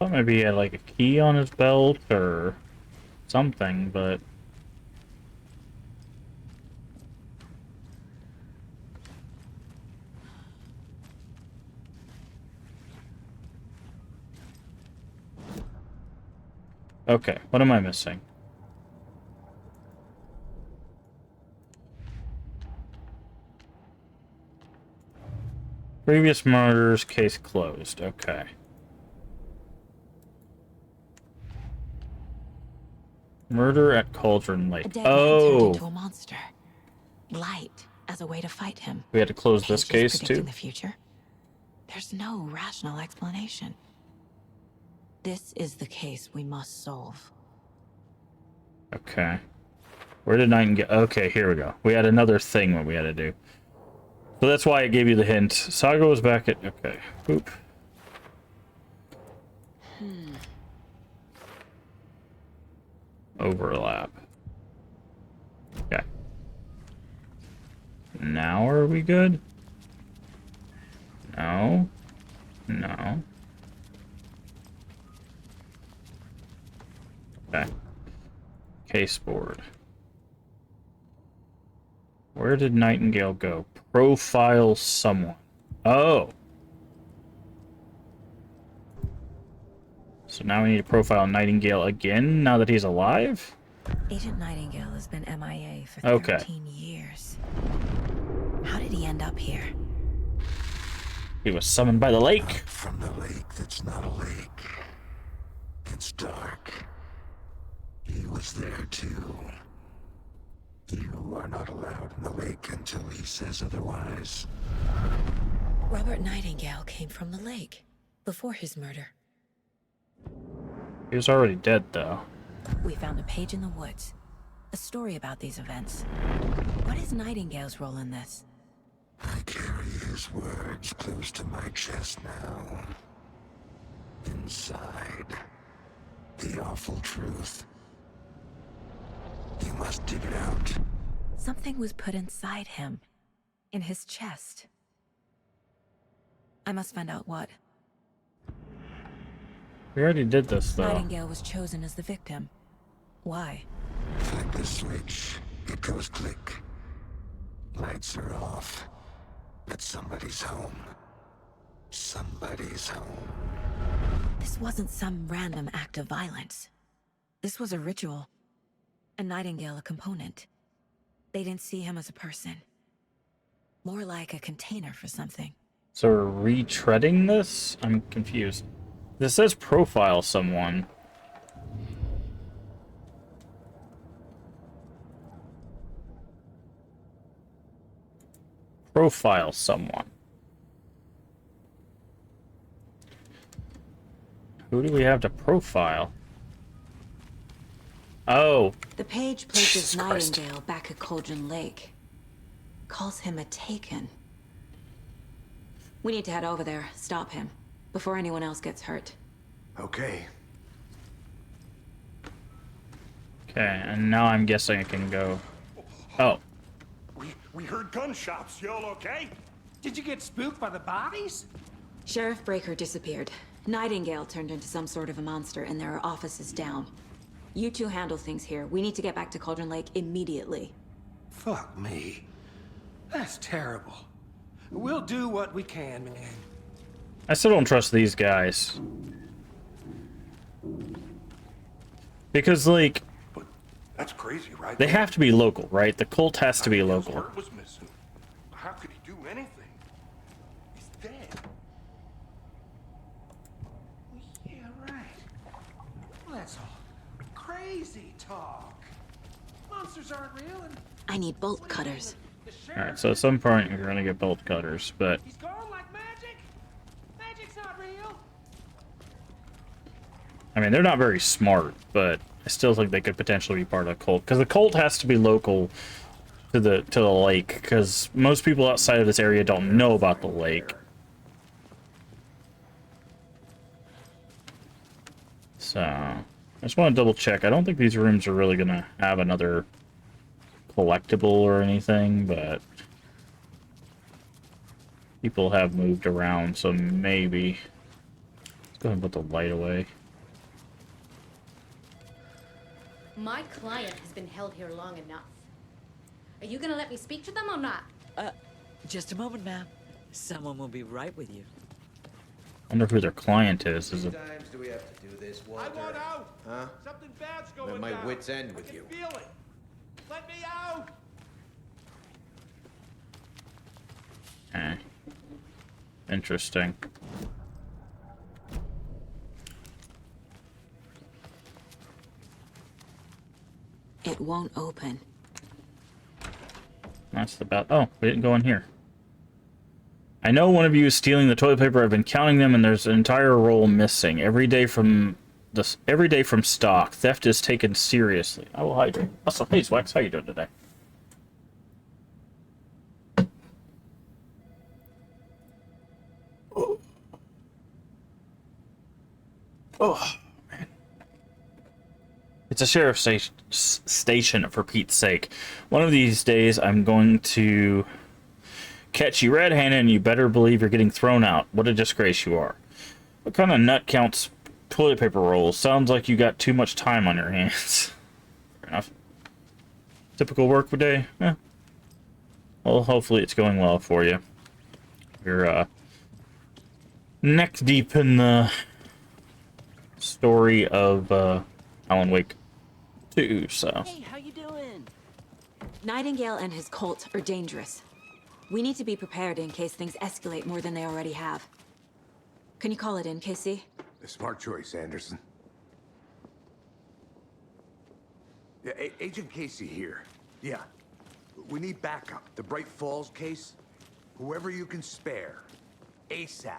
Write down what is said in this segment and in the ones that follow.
Thought maybe he had like a key on his belt or something, but okay, what am I missing? Previous murders, case closed. Okay. Murder at Cauldron Lake. A dead man turned into a monster. Light as a way to fight him. We had to close this case predicting too? the future. There's no rational explanation. This is the case we must solve. Okay. Where did Nightingale... Okay, here we go. We had another thing what we had to do. So that's why I gave you the hint. Saga was back at... Okay. Boop. Overlap. Okay. Now are we good? No. No. Okay. Case board. Where did Nightingale go? Profile someone. Oh. So now we need to profile Nightingale again, now that he's alive? Agent Nightingale has been MIA for Okay. 13 years. How did he end up here? He was summoned by the lake. From the lake that's not a lake. It's dark. He was there too. You are not allowed in the lake until he says otherwise. Robert Nightingale came from the lake before his murder. He was already dead, though. We found a page in the woods. A story about these events. What is Nightingale's role in this? I carry his words close to my chest now. Inside, the awful truth. You must dig it out. Something was put inside him. In his chest. I must find out what. We already did this, though. Nightingale was chosen as the victim. Why? Flip the switch. It goes click. Lights are off. But somebody's home. Somebody's home. This wasn't some random act of violence. This was a ritual. A Nightingale a component. They didn't see him as a person. More like a container for something. So we're retreading this? I'm confused. This says profile someone. Profile someone. Who do we have to profile? Oh. The page places Jesus Christ. Nightingale back at Cauldron Lake. Calls him a taken. We need to head over there, stop him, before anyone else gets hurt. Okay. Okay, and now I'm guessing I can go... Oh. We heard gunshots. Y'all okay? Did you get spooked by the bodies? Sheriff Breaker disappeared. Nightingale turned into some sort of a monster, and there are offices down. You two handle things here. We need to get back to Cauldron Lake immediately. Fuck me. That's terrible. We'll do what we can, man. I still don't trust these guys. Because, like, But that's crazy, right? they have to be local, right? The cult has to be Nightingale's local. heart was missing. How could he do anything? He's dead. Yeah, right. Well, that's all crazy talk. Monsters aren't real, and I need bolt cutters. the sheriff. Alright, so at some point we're gonna get bolt cutters, but He's gone like magic. Magic's not real. I mean they're not very smart, but I still think they could potentially be part of the cult. Because the cult has to be local to the lake, because most people outside of this area don't know about the lake. So I just want to double check. I don't think these rooms are really gonna have another collectible or anything, but people have moved around, so maybe. Go ahead and put the light away. My client has been held here long enough. Are you gonna let me speak to them or not? Just a moment, ma'am. Someone will be right with you. I wonder who their client is. Is How it? many times do we have to do this, Walter? I want out! Huh? Something bad's I'm going at my down. wit's end with I can you. feel it. Let me out! Eh. Interesting. It won't open. That's the bad. Oh, we didn't go in here. I know one of you is stealing the toilet paper. I've been counting them, and there's an entire roll missing. Every day from stock, theft is taken seriously. I will hydrate. Also, hey, Swax, how you doing today? Oh, man. It's a sheriff's station, for Pete's sake. One of these days, I'm going to catch you red-handed, and you better believe you're getting thrown out. What a disgrace you are. What kind of nut counts toilet paper rolls? Sounds like you got too much time on your hands. Fair enough. Typical work day? Eh. Well, hopefully it's going well for you. You're, neck deep in the story of, Alan Wake 2, so... Hey, how you doing? Nightingale and his cult are dangerous. We need to be prepared in case things escalate more than they already have. Can you call it in, Casey? A smart choice, Anderson. Yeah, Agent Casey here. Yeah. We need backup. The Bright Falls case? Whoever you can spare. ASAP.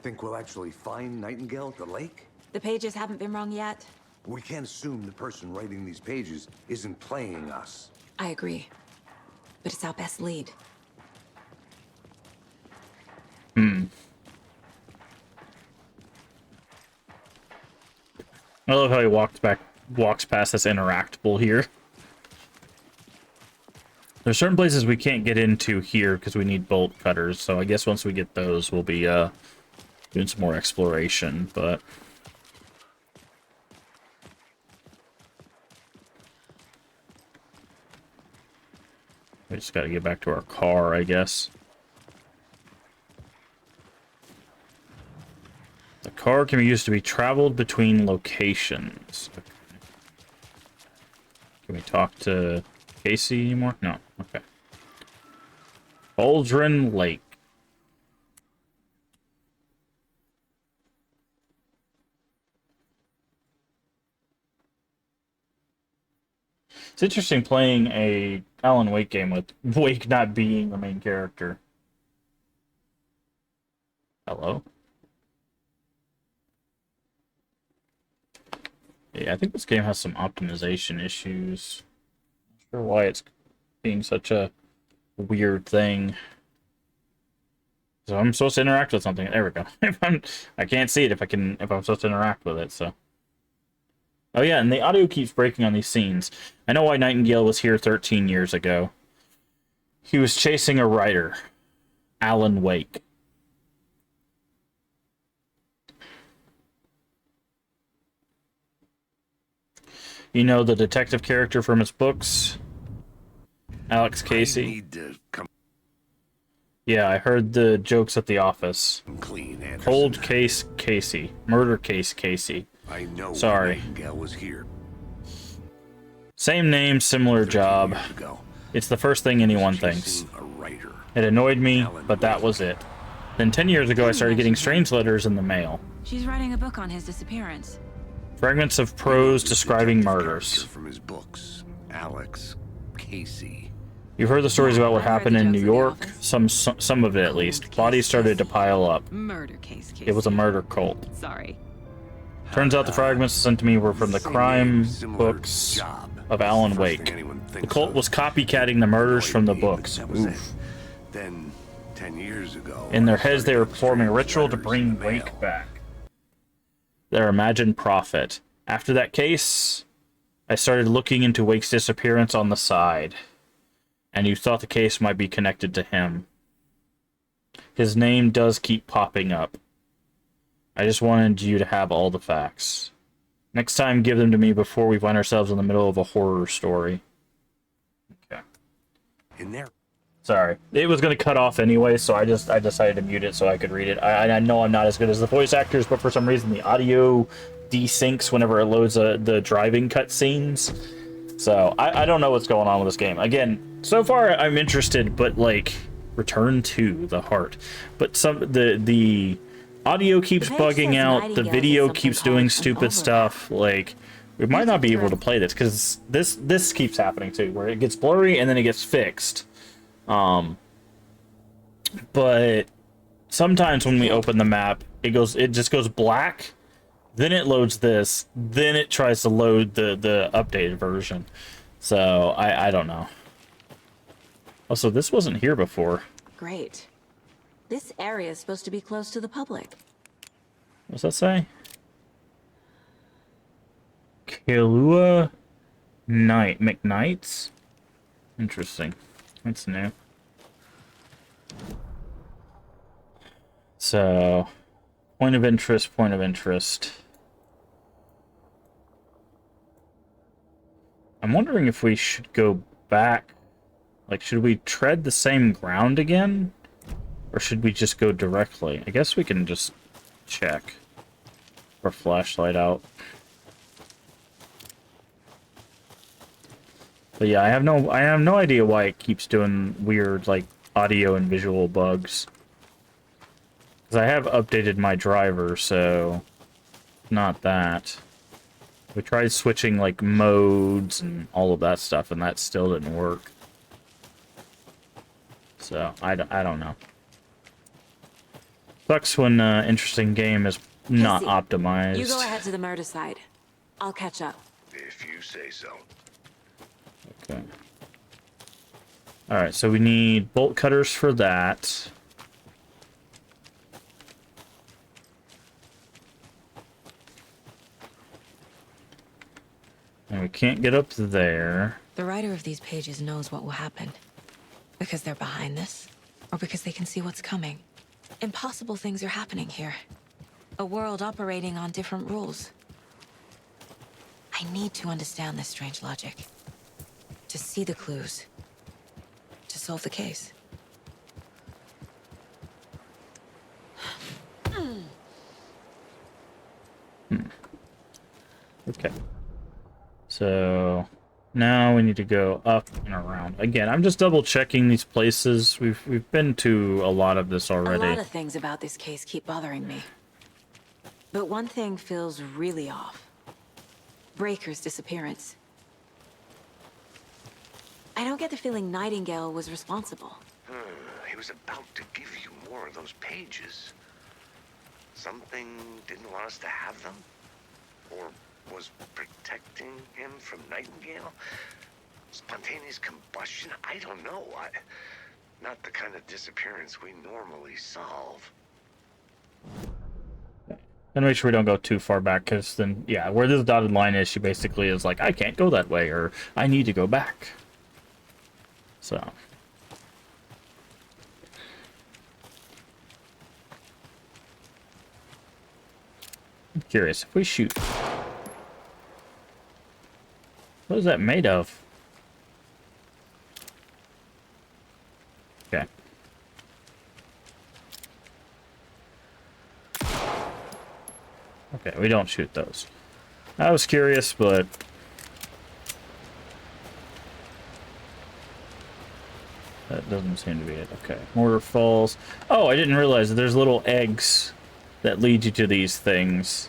Think we'll actually find Nightingale at the lake? The pages haven't been wrong yet. We can't assume the person writing these pages isn't playing us. I agree. But it's our best lead. I love how he walks past this interactable here. There's certain places we can't get into here because we need bolt cutters, so I guess once we get those, we'll be doing some more exploration, but... we just gotta get back to our car, I guess. The car can be used to be traveled between locations. Okay. Can we talk to Casey anymore? No. Okay. Cauldron Lake. It's interesting playing a Alan Wake game with Wake not being the main character. Hello? Yeah, I think this game has some optimization issues. Not sure why it's being such a weird thing. So I'm supposed to interact with something. There we go. I can't see it if I'm supposed to interact with it, so. Oh yeah, and the audio keeps breaking on these scenes. I know why Nightingale was here 13 years ago. He was chasing a writer, Alan Wake. You know the detective character from his books? Alex Casey? I need to come Yeah, I heard the jokes at the office. clean, Anderson. Cold case Casey. Murder case Casey. I know Sorry. Nightingale was here Same name, similar 13 job. years ago. It's the first thing anyone thinks. Chasing a writer. It annoyed me, but that was it. Then 10 years ago I started getting strange letters in the mail. She's writing a book on his disappearance. Fragments of prose This describing detective murders. character from his books, Alex Casey. You've heard the stories about what I heard happened the in New jokes at York? the Some of it at least. Bodies started to pile up. Murder case, Casey. It was a murder cult. Sorry. Turns out the fragments sent to me were from the Same crime name, similar books job. of Alan First Wake. thing anyone The thinks cult of. was copycatting the murders from the Annoyed me, but books. that was it. Oof. Then 10 years ago. In their I heads, they started were getting performing a strange ritual to letters bring in the Wake mail. back. Their imagined prophet. After that case, I started looking into Wake's disappearance on the side. And you thought the case might be connected to him. His name does keep popping up. I just wanted you to have all the facts. Next time, give them to me before we find ourselves in the middle of a horror story. Okay. In there. Sorry. It was going to cut off anyway, so I decided to mute it so I could read it. I know I'm not as good as the voice actors, but for some reason the audio desyncs whenever it loads the driving cutscenes. So I don't know what's going on with this game. Again, so far I'm interested, but like Return to the Heart. But the audio keeps bugging out, the video keeps doing stupid stuff. Like, we might not be able to play this because this keeps happening too, where it gets blurry and then it gets fixed. But sometimes when we open the map, it just goes black. Then it loads this. Then it tries to load the updated version. So I don't know. Also, this wasn't here before. Great. This area is supposed to be closed to the public. What's that say? Kailua McKnights? Interesting. That's new. So, point of interest, point of interest. I'm wondering if we should go back. Like, should we tread the same ground again? Or should we just go directly? I guess we can just check. Or flashlight out. But yeah, I have no idea why it keeps doing weird, like, audio and visual bugs. Because I have updated my driver, so not that. We tried switching, like, modes and all of that stuff, and that still didn't work. So, I don't know. Sucks when interesting game is not optimized. You go ahead to the murder side. I'll catch up. If you say so. Okay. Alright, so we need bolt cutters for that. And we can't get up to there. The writer of these pages knows what will happen. Because they're behind this, or because they can see what's coming. Impossible things are happening here. A world operating on different rules. I need to understand this strange logic. To see the clues. To solve the case. Okay. So now we need to go up and around. Again, I'm just double checking these places. We've been to a lot of this already. A lot of things about this case keep bothering me. But one thing feels really off. Breaker's disappearance. I don't get the feeling Nightingale was responsible. He was about to give you more of those pages. Something didn't want us to have them? Or was protecting him from Nightingale? Spontaneous combustion? I don't know. Not the kind of disappearance we normally solve. And make sure we don't go too far back, because then, yeah, where this dotted line is, she basically is like, I can't go that way, or I need to go back. So. I'm curious, if we shoot... What is that made of? Okay. Okay, we don't shoot those. I was curious, but... that doesn't seem to be it. Okay. Mortar falls. Oh, I didn't realize that there's little eggs that lead you to these things.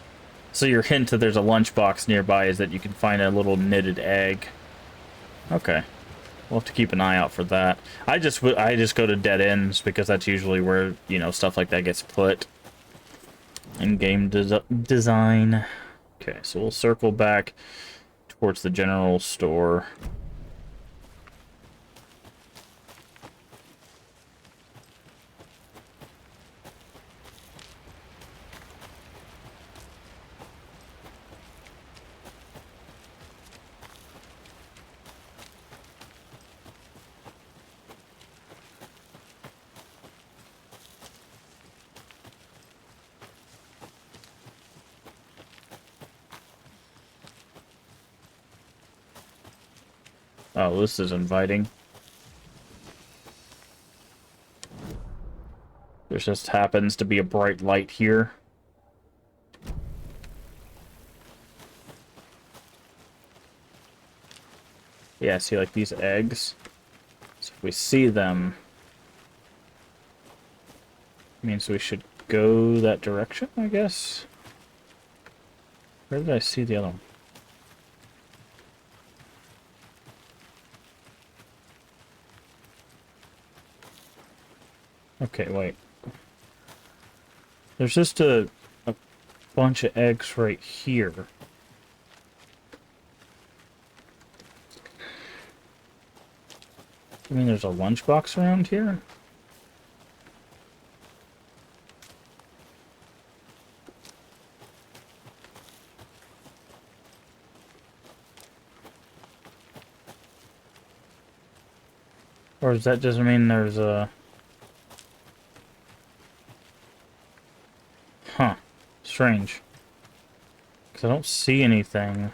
So your hint that there's a lunchbox nearby is that you can find a little knitted egg. Okay. We'll have to keep an eye out for that. I just go to dead ends because that's usually where, you know, stuff like that gets put in game design. Okay, so we'll circle back towards the general store. Oh, this is inviting. There just happens to be a bright light here. Yeah, see, like these eggs. So if we see them, it means we should go that direction, I guess. Where did I see the other one? Okay, wait. There's just a bunch of eggs right here. I mean, there's a lunchbox around here? Or does that just mean there's a... Huh. Strange. Because I don't see anything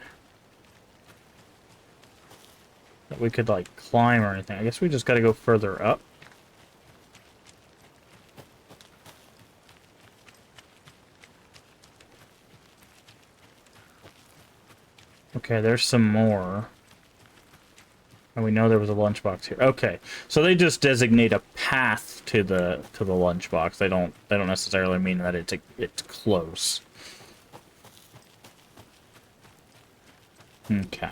that we could, like, climb or anything. I guess we just gotta go further up. Okay, there's some more. And we know there was a lunchbox here. Okay, so they just designate a path to the lunchbox. They don't necessarily mean that it's close. Okay.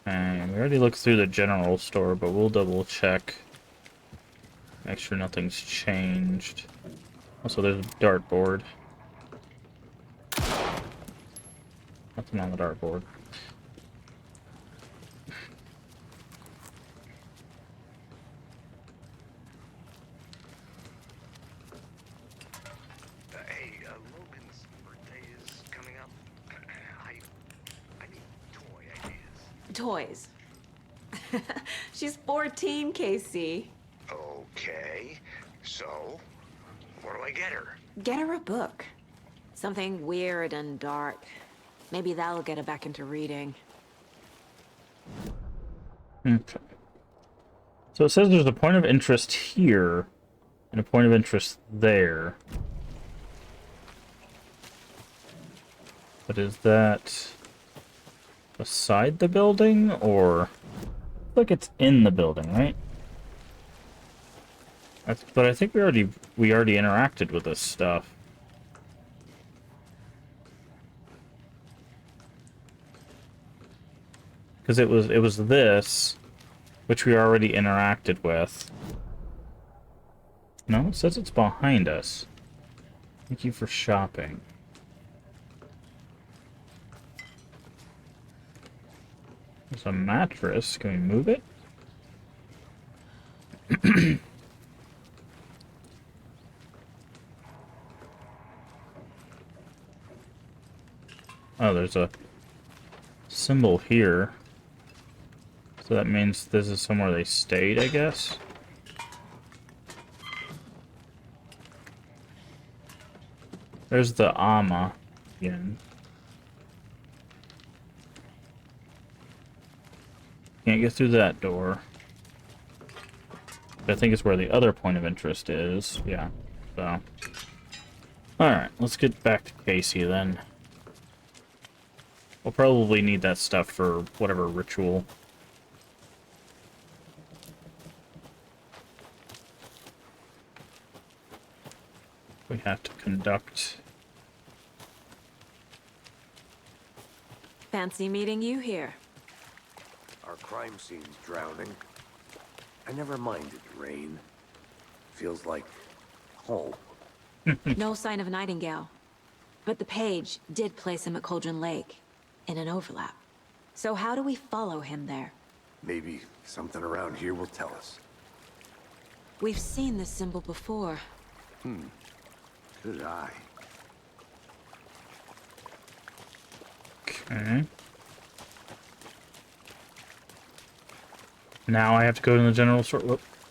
And we already looked through the general store, but we'll double check. Make sure nothing's changed. Also, there's a dartboard. Nothing on the dartboard. Hey, Logan's birthday is coming up. I need toy ideas. Toys. She's 14, Casey. Okay, so what do I get her? Get her a book. Something weird and dark. Maybe that'll get her back into reading. Okay. So it says there's a point of interest here and a point of interest there. But is that beside the building, or... Like it's in the building, right? But I think we already interacted with this stuff. Because it was this, which we already interacted with. No, it says it's behind us. Thank you for shopping. There's a mattress. Can we move it? Oh, there's a symbol here. So that means this is somewhere they stayed, I guess. There's the Ama again. Can't get through that door. But I think it's where the other point of interest is. Yeah. So. Alright, let's get back to Casey then. We'll probably need that stuff for whatever ritual. We have to conduct. Fancy meeting you here. Our crime scene's drowning. I never minded rain. Feels like home. No sign of Nightingale. But the page did place him at Cauldron Lake, in an overlap. So how do we follow him there? Maybe something around here will tell us. We've seen this symbol before. Good eye. Okay. Now I have to go to the general store.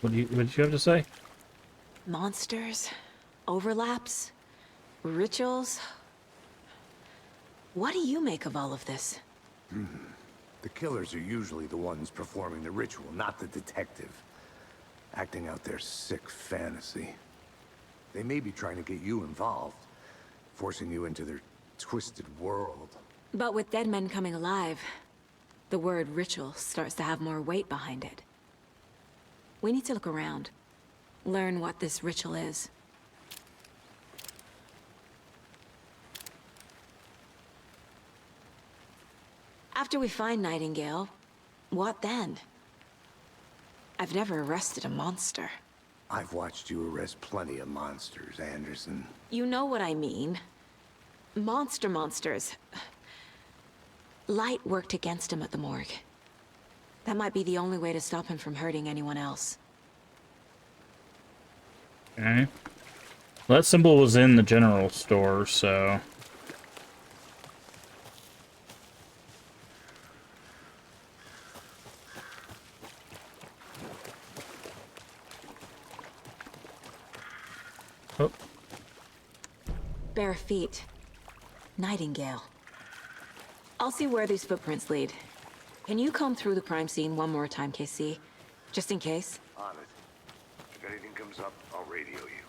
What did you have to say? Monsters, overlaps, rituals. What do you make of all of this? The killers are usually the ones performing the ritual, not the detective. Acting out their sick fantasy. They may be trying to get you involved, forcing you into their twisted world. But with dead men coming alive, the word ritual starts to have more weight behind it. We need to look around, learn what this ritual is. After we find Nightingale, what then? I've never arrested a monster. I've watched you arrest plenty of monsters, Anderson. You know what I mean. Monsters. Light worked against him at the morgue. That might be the only way to stop him from hurting anyone else. Okay. Well, that symbol was in the general store, so... Oh. Bare feet. Nightingale. I'll see where these footprints lead. Can you comb through the crime scene one more time, KC? Just in case? On it. If anything comes up, I'll radio you.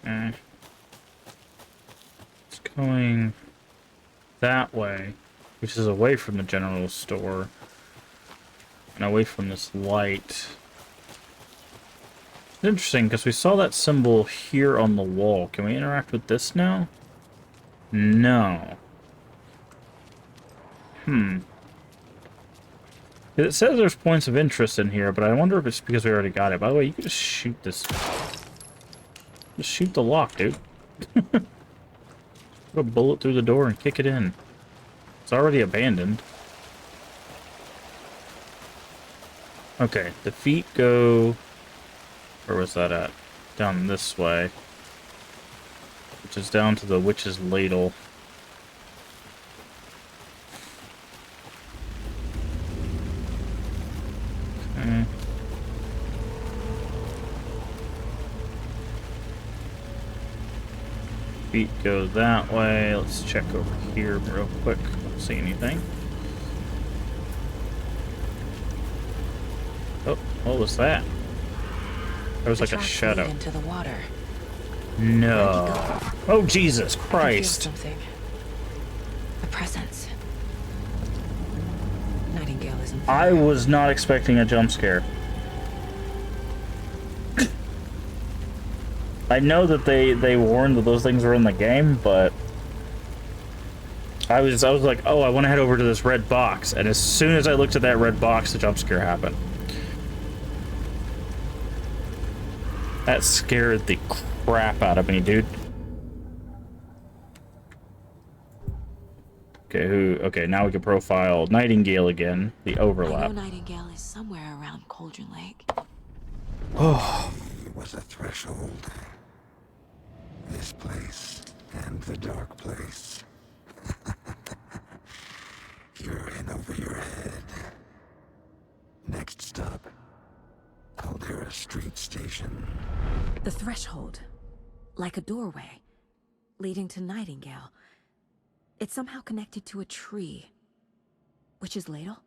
Okay. It's going that way, which is away from the general store. And away from this light. It's interesting, because we saw that symbol here on the wall. Can we interact with this now? No. It says there's points of interest in here, but I wonder if it's because we already got it. By the way, you can just shoot this. Just shoot the lock, dude. Put a bullet through the door and kick it in. It's already abandoned. Okay, the feet go... Where was that at? Down this way. Which is down to the witch's ladle. Okay. Feet go that way. Let's check over here real quick. Don't see anything. Oh, what was that? There was like a shadow. Into the water. No. Oh, Jesus I feel Christ. something. A presence. Nightingale isn't. I was not expecting a jump scare. I know that they warned that those things were in the game, but I was like, oh, I want to head over to this red box, and as soon as I looked at that red box, the jump scare happened. That scared the crap out of me, dude. Okay, now we can profile Nightingale again, the I overlap. know Nightingale is somewhere around Cauldron Lake. Oh. It was a threshold. This place and the dark place. You're in over your head. Next stop, Caldera Street Station. The threshold. Like a doorway. Leading to Nightingale. It's somehow connected to a tree. Witch's ladle?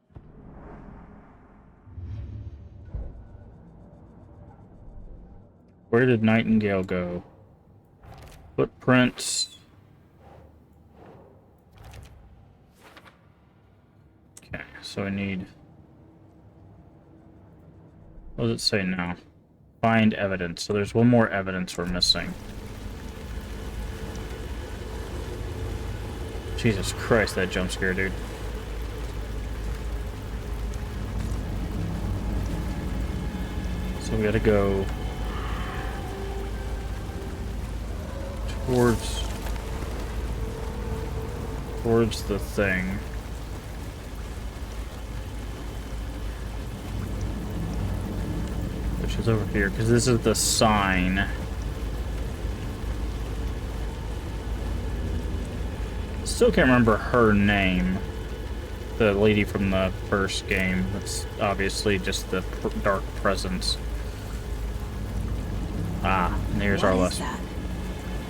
Where did Nightingale go? Footprints. Okay, so I need... What does it say now? Find evidence. So there's one more evidence we're missing. Jesus Christ, that jump scare, dude. So we gotta go towards the thing. Which is over here, because this is the sign. still can't remember her name. The lady from the first game. That's obviously just the dark presence. Ah, and here's our lesson.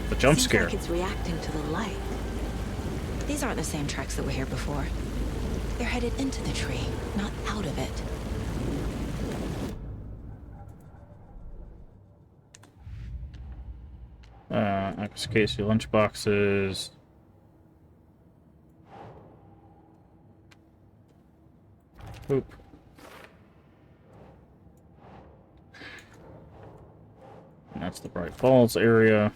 The jump Seems scare. like it's reacting to the light. These aren't the same tracks that were here before. They're headed into the tree, not out of it. Access Casey lunchboxes. Oop. And that's the Bright Falls area.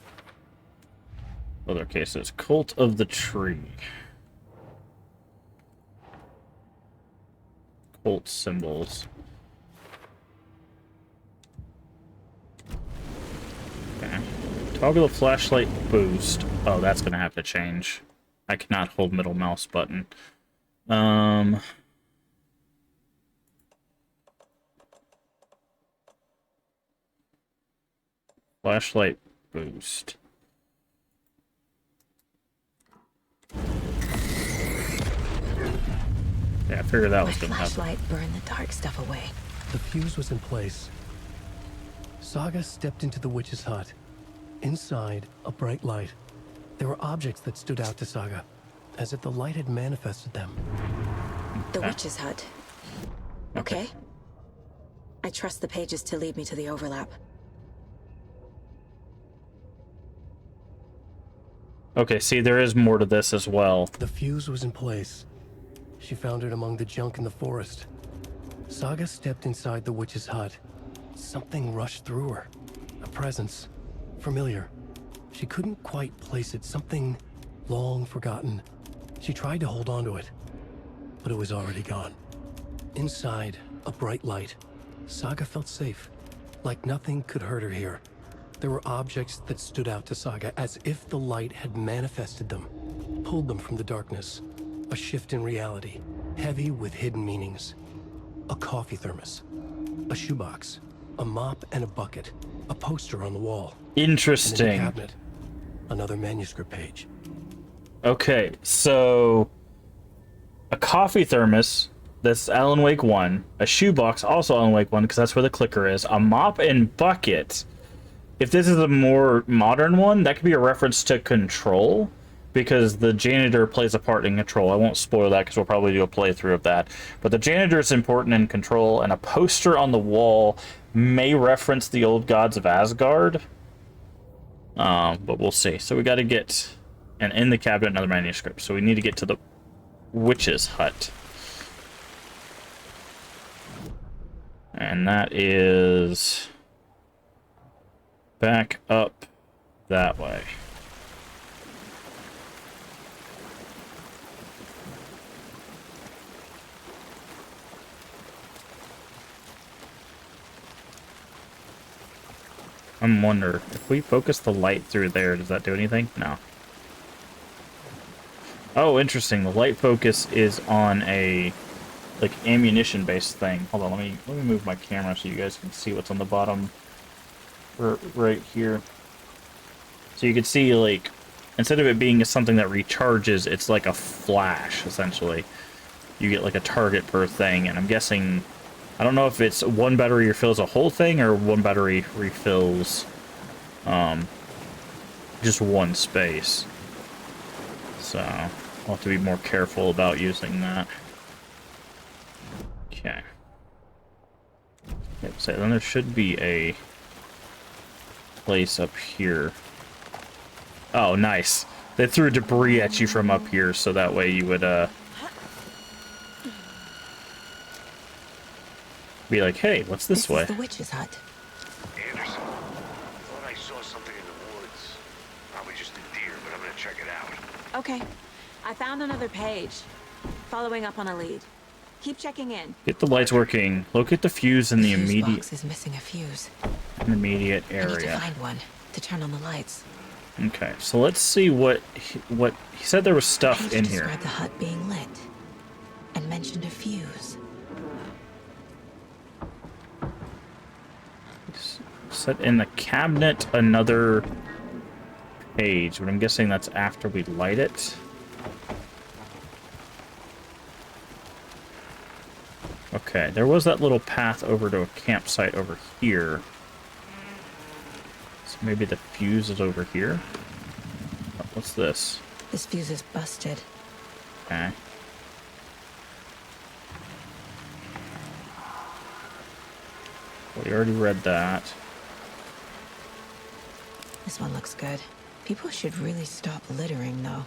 Other cases. Cult of the Tree. Cult symbols. Okay. Toggle the flashlight boost. Oh, that's gonna have to change. I cannot hold middle mouse button. Flashlight boost. Yeah, I figured that was gonna happen. Flashlight burned the dark stuff away. The fuse was in place. Saga stepped into the witch's hut. Inside, a bright light. There were objects that stood out to Saga, as if the light had manifested them. The witch's hut. Okay. I trust the pages to lead me to the overlap. Okay, see, there is more to this as well. The fuse was in place. She found it among the junk in the forest. Saga stepped inside the witch's hut. Something rushed through her. A presence. Familiar. She couldn't quite place it. Something long forgotten. She tried to hold on to it, but it was already gone. Inside, a bright light. Saga felt safe. Like nothing could hurt her here. There were objects that stood out to Saga as if the light had manifested them, pulled them from the darkness. A shift in reality, heavy with hidden meanings. A coffee thermos, a shoebox, a mop and a bucket, a poster on the wall. Interesting. And in the cabinet, another manuscript page. Okay, so a coffee thermos, that's Alan Wake 1. A shoebox, also Alan Wake 1, because that's where the clicker is. A mop and bucket. If this is a more modern one, that could be a reference to Control, because the janitor plays a part in Control. I won't spoil that because we'll probably do a playthrough of that. But the janitor is important in Control, and a poster on the wall may reference the old gods of Asgard. But we'll see. So we got to get, and in the cabinet, another manuscript. So we need to get to the witch's hut. And that is back up that way. I'm wondering, if we focus the light through there, does that do anything? No. Oh, interesting. The light focus is on a, like, ammunition-based thing. Hold on, let me move my camera so you guys can see what's on the bottom right here. So you can see, like, instead of it being something that recharges, it's like a flash, essentially. You get, like, a target per thing, and I'm guessing... I don't know if it's one battery refills a whole thing or one battery refills just one space. So I'll have to be more careful about using that. Okay. Yep, so then there should be a place up here. Oh, nice. They threw debris at you from up here, so that way you would be like, hey, what's this way? Is the witch's hut. Anderson, thought I saw something in the woods. Probably just a deer, but I'm gonna check it out. Okay. I found another page. Following up on a lead. Keep checking in. Get the lights working. Locate the fuse in the fuse immediate box is missing a fuse. intermediate I need to area. find one to turn on the lights. Okay, so let's see what he said. There was stuff Page in here. described the hut being lit and mentioned a fuse. Set in the cabinet another page, but I'm guessing that's after we light it. Okay, there was that little path over to a campsite over here. So maybe the fuse is over here? Oh, what's this? This fuse is busted. Okay. We already read that. This one looks good. People should really stop littering, though.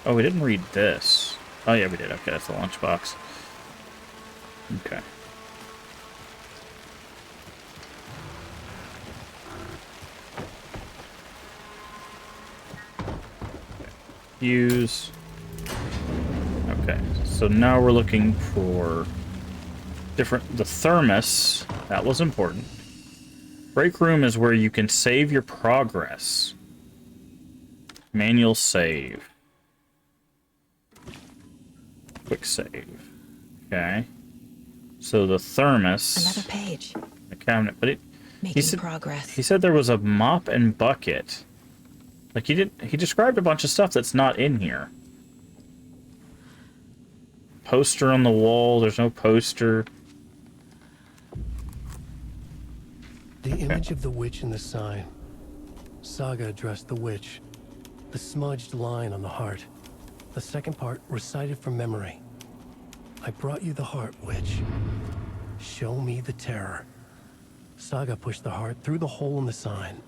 Oh, we didn't read this. Oh, yeah, we did. Okay, that's the lunchbox. Okay. Use. Okay, so now we're looking for the thermos. That was important. Break room is where you can save your progress. Manual save. Quick save. Okay. So the thermos. Another page. The cabinet, but Making progress. He said there was a mop and bucket. Like he described a bunch of stuff that's not in here. Poster on the wall, there's no poster. The image of the witch in the sign. Saga addressed the witch. The smudged line on the heart. The second part recited from memory. I brought you the heart, witch. Show me the terror. Saga pushed the heart through the hole in the sign.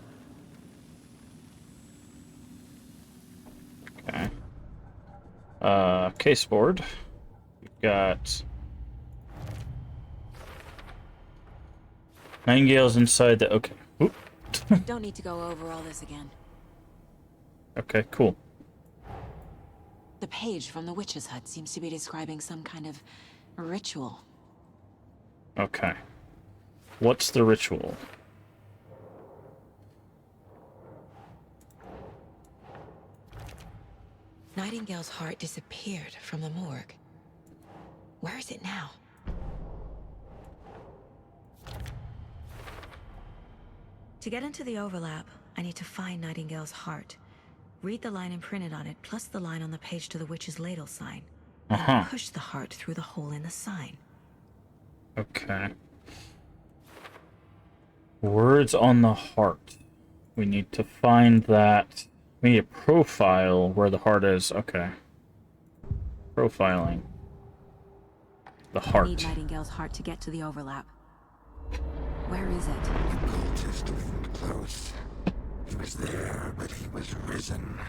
Okay. Case board. We've got Nightingale's inside the... Okay. Oop. Don't need to go over all this again. Okay, cool. The page from the witch's hut seems to be describing some kind of ritual. Okay. What's the ritual? Nightingale's heart disappeared from the morgue. Where is it now? To get into the overlap, I need to find Nightingale's heart. Read the line imprinted on it, plus the line on the page to the witch's ladle sign. And push the heart through the hole in the sign. Okay. Words on the heart. We need to find that. We need a profile where the heart is. Okay. Profiling. The heart. I need Nightingale's heart to get to the overlap. Where is it? The cultist wasn't close. He was there, but he was risen.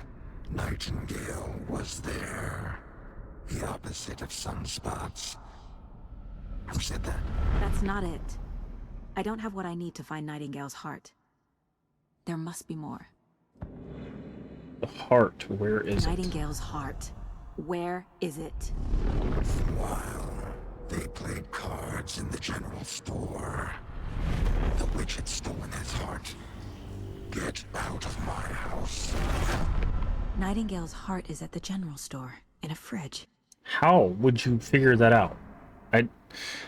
Nightingale was there. The opposite of sunspots. Who said that? That's not it. I don't have what I need to find Nightingale's heart. There must be more. The heart. Where is it? Nightingale's heart. Where is it? While they played cards in the general store, the witch had stolen his heart. Get out of my house. Nightingale's heart is at the general store, in a fridge. How would you figure that out?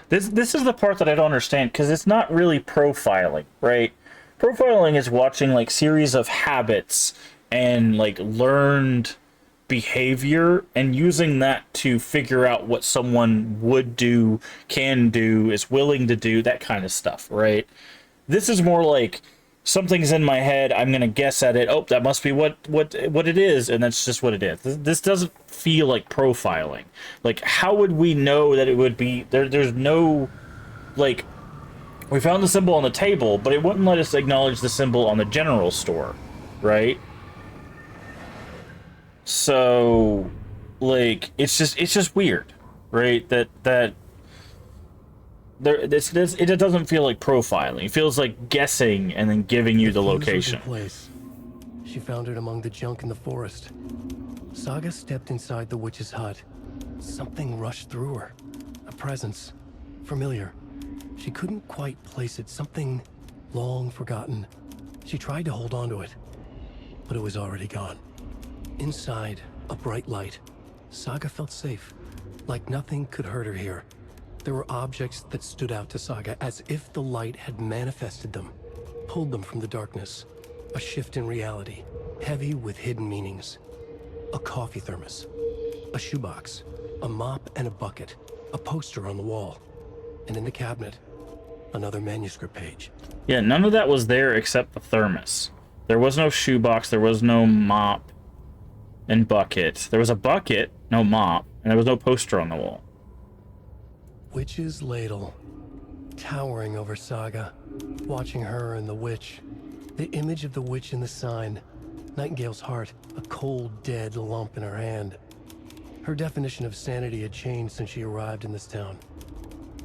This is the part that I don't understand, because it's not really profiling, right? Profiling is watching like series of habits and like learned behavior and using that to figure out what someone would do, can do, is willing to do, that kind of stuff, right? This is more like something's in my head, I'm gonna guess at it. Oh, that must be what it is, and that's just what it is. This doesn't feel like profiling. Like, how would we know that it would be there's no, like, we found the symbol on the table, but it wouldn't let us acknowledge the symbol on the general store, right? So, like, it's just weird, right? It doesn't feel like profiling. It feels like guessing and then giving you the location. Place. She found it among the junk in the forest. Saga stepped inside the witch's hut. Something rushed through her. A presence. Familiar. She couldn't quite place it. Something long forgotten. She tried to hold on to it, but it was already gone. Inside, a bright light. Saga felt safe. Like nothing could hurt her here. There were objects that stood out to Saga as if the light had manifested them, pulled them from the darkness. A shift in reality, heavy with hidden meanings. A coffee thermos. a shoebox, a mop and a bucket, a poster on the wall, and in the cabinet, another manuscript page. Yeah, none of that was there except the thermos. There was no shoebox, there was no mop and bucket. There was a bucket, no mop, and there was no poster on the wall. Witch's ladle, towering over Saga, watching her and the witch. The image of the witch in the sign, Nightingale's heart, a cold, dead lump in her hand. Her definition of sanity had changed since she arrived in this town,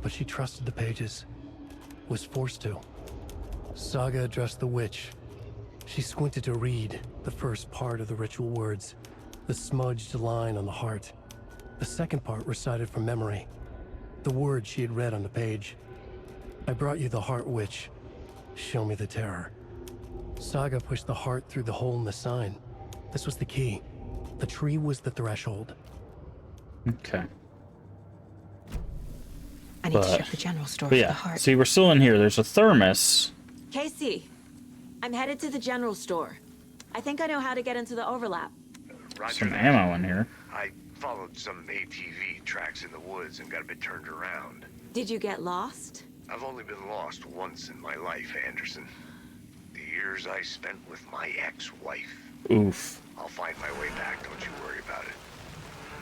but she trusted the pages, was forced to. Saga addressed the witch. She squinted to read the first part of the ritual words, the smudged line on the heart. The second part recited from memory, the words she had read on the page. I brought you the heart, witch. Show me the terror. Saga pushed the heart through the hole in the sign. This was the key. The tree was the threshold. Okay. I need to check the general store But for yeah, the heart. see, we're still in here. There's a thermos. Casey, I'm headed to the general store. I think I know how to get into the overlap. Some ammo in here. I followed some ATV tracks in the woods and got a bit turned around. Did you get lost? I've only been lost once in my life, Anderson. The years I spent with my ex-wife. Oof. I'll find my way back, don't you worry about it.